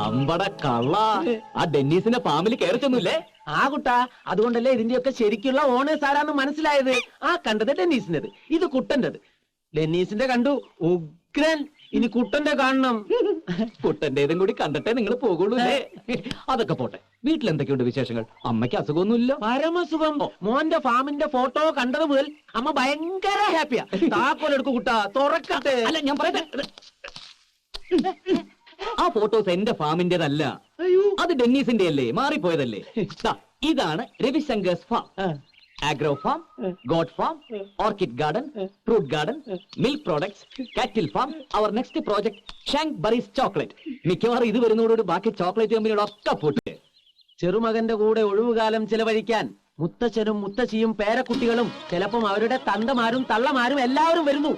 അമ്പട കള്ള, ആ ഡെന്നീസിന്റെ ഫാമിലി കയറിച്ചൊന്നുമില്ലേ? ആ കുട്ടാ, അതുകൊണ്ടല്ലേ ഇതിന്റെയൊക്കെ ശരിക്കുള്ള ഓണേഴ്സ് ആരാന്ന് മനസ്സിലായത്. ആ കണ്ടത് ഡെന്നീസിന്റേത്, ഇത് കുട്ടന്റേത്. ഡെന്നീസിന്റെ കണ്ടു ഉഗ്രൻ, ഇനി കുട്ടന്റെ കാണണം. കുട്ടന്റേതും കൂടി കണ്ടിട്ടേ നിങ്ങൾ പോകുള്ളൂ. അതൊക്കെ പോട്ടെ, വീട്ടിൽ എന്തൊക്കെയുണ്ട് വിശേഷങ്ങൾ? അമ്മയ്ക്ക് അസുഖമൊന്നുമില്ല? പരമസുഖം. മോന്റെ ഫാമിന്റെ ഫോട്ടോ കണ്ടത് മുതൽ അമ്മ ഭയങ്കര ഹാപ്പിയാ. താക്കോലെടുക്കു കുട്ടാ, തുറക്കട്ടെ. അല്ല, ഞാൻ പറയട്ടെ, ആ ഫോട്ടോസ് എന്റെ ഫാമിന്റേതല്ല, അത് ഡെന്നീസിന്റെ അല്ലേ, മാറിപ്പോയതല്ലേ. ഇതാണ് Ravishankar's farm. Agro farm, goat farm, orchid garden, fruit garden, milk products, cattle farm. അവർ നെക്സ്റ്റ് പ്രോജക്ട് ഷാങ്ക് ബറീസ് ചോക്ലേറ്റ്. മിക്കവാറും ഇത് വരുന്നതോട് ബാക്കി ചോക്ലേറ്റ് കമ്പനികളൊക്കെ പൂട്ട്. ചെറുമകന്റെ കൂടെ ഒഴിവുകാലം ചെലവഴിക്കാൻ മുത്തച്ഛനും മുത്തശ്ശിയും പേരക്കുട്ടികളും ചിലപ്പം അവരുടെ തന്തമാരും തള്ളമാരും എല്ലാവരും വരുന്നു.